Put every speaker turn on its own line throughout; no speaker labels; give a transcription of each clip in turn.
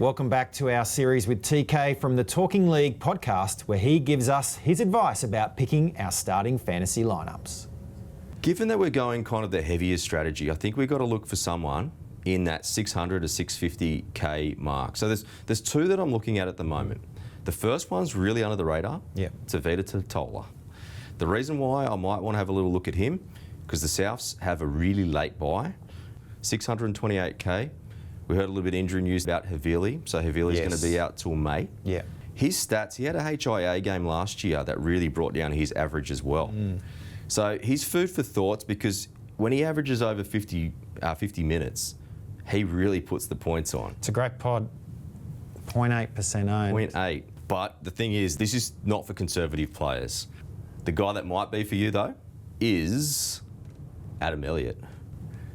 Welcome back to our series with TK from the Talking League podcast, where he gives us his advice about picking our starting fantasy lineups.
Given that we're going kind of the heavier strategy, I think we've got to look for someone in that 600 to 650k mark. So there's two that I'm looking at the moment. The first one's really under the radar.
Yeah.
Tevita Tatola. The reason why I might want to have a little look at him, because the Souths have a really late buy, 628k. We heard a little bit of injury news about Havili, so Havili's going to be out till May.
Yeah.
His stats, he had a HIA game last year that really brought down his average as well. So he's food for thoughts, because when he averages over 50 minutes, he really puts the points on.
It's a great pod. 0.8% owned.
0.8. But the thing is, this is not for conservative players. The guy that might be for you, though, is Adam Elliott.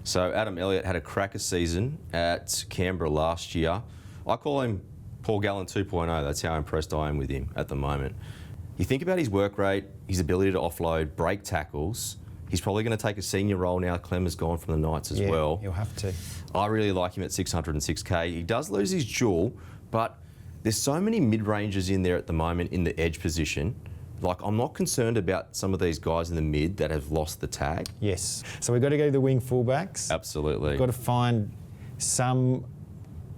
So Adam Elliott had a cracker season at Canberra last year. I call him Paul Gallen 2.0. That's how impressed I am with him at the moment. You think about his work rate, his ability to offload, break tackles. He's probably going to take a senior role now. Clem has gone from the Knights as well.
You'll have to.
I really like him at 606k. He does lose his duel, but there's so many mid-rangers in there at the moment in the edge position. Like, I'm not concerned about some of these guys in the mid that have lost the tag.
Yes. So we've got to go to the wing fullbacks.
Absolutely.
We've got to find some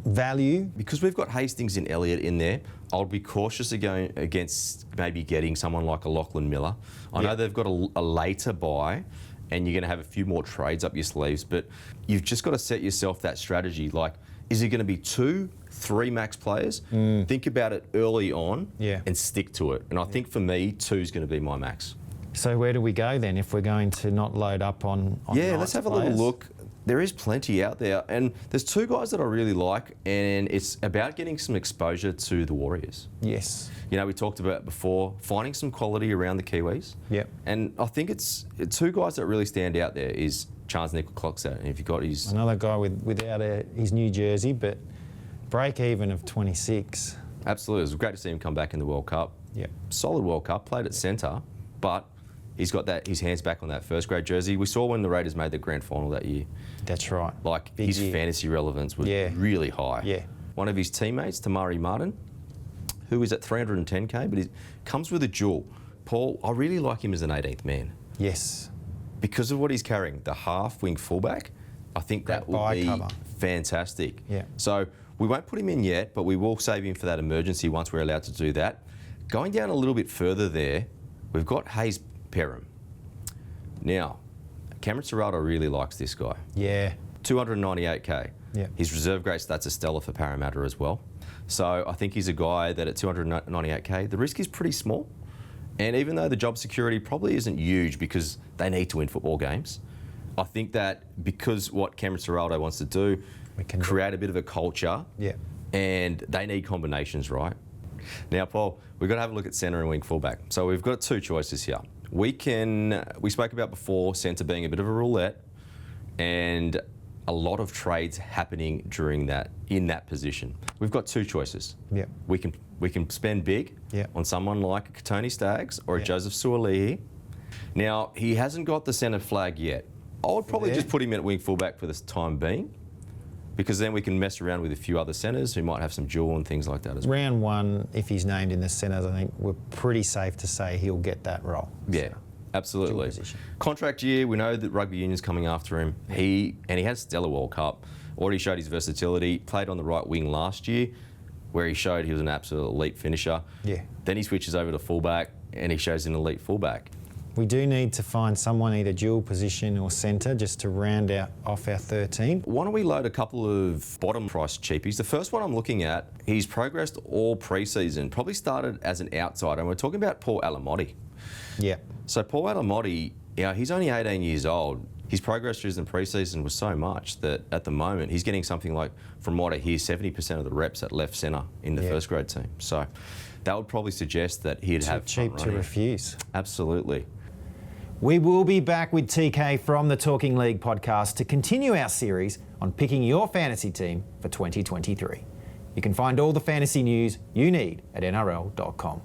value.
Because we've got Hastings and Elliott in there, I'll be cautious against maybe getting someone like a Lachlan Miller. I know they've got a later buy, and you're going to have a few more trades up your sleeves, but you've just got to set yourself that strategy. Like, is it going to be 2-3 max players? Think about it early on and stick to it. And I think for me, 2 is going to be my max.
So where do we go then if we're going to not load up on
let's have a little look. There is plenty out there, and there's 2 guys that I really like, and it's about getting some exposure to the Warriors.
Yes.
You know, we talked about before, finding some quality around the Kiwis.
Yep.
And I think it's 2 guys that really stand out there is Charnze Nicoll-Klokstad. And if you've got his...
Another guy without his new jersey, but break even of 26.
Absolutely. It was great to see him come back in the World Cup.
Yep.
Solid World Cup, played at centre, but he's got his hands back on that first grade jersey. We saw when the Raiders made the grand final that year.
That's right.
Like,
Big
his
year.
fantasy relevance was really high.
Yeah.
One of his teammates, Tamari Martin, who is at 310k, but he comes with a duel. Paul, I really like him as an 18th man.
Yes.
Because of what he's carrying, the half-wing fullback, I think that will be fantastic.
Yeah.
So we won't put him in yet, but we will save him for that emergency once we're allowed to do that. Going down a little bit further there, we've got Hayes Perham. Now, Cameron Ciraldo really likes this guy.
Yeah.
298k.
Yeah.
His reserve grade stats are stellar for Parramatta as well. So I think he's a guy that at 298k, the risk is pretty small. And even though the job security probably isn't huge because they need to win football games, I think that because what Cameron Ciraldo wants to do, create a bit of a culture, and they need combinations, right? Now, Paul, we've got to have a look at centre and wing fullback. So we've got 2 choices here. We spoke about before centre being a bit of a roulette, and a lot of trades happening in that position. We've got 2 choices.
Yeah.
We can spend big on someone like a Tony Staggs or a Joseph Suoli'i. Now, he hasn't got the centre flag yet. I would probably just put him at wing fullback for this time being, because then we can mess around with a few other centres who might have some dual and things like that as well.
Round 1, if he's named in the centres, I think we're pretty safe to say he'll get that role.
Yeah. Absolutely. Contract year, we know that rugby union's coming after him. He has stellar World Cup. Already showed his versatility. Played on the right wing last year, where he showed he was an absolute elite finisher. Yeah. Then he switches over to fullback, and he shows an elite fullback.
We do need to find someone either dual position or centre just to round off our 13.
Why don't we load a couple of bottom price cheapies? The first one I'm looking at, he's progressed all pre-season. Probably started as an outsider, and we're talking about Paul Alamotti.
Yeah.
So Paul Alamotti, he's only 18 years old. His progress during the pre-season was so much that at the moment he's getting something like, from what I hear, 70% of the reps at left centre in the first grade team. So that would probably suggest that he'd have
cheap to refuse.
Absolutely.
We will be back with TK from the Talking League podcast to continue our series on picking your fantasy team for 2023. You can find all the fantasy news you need at NRL.com.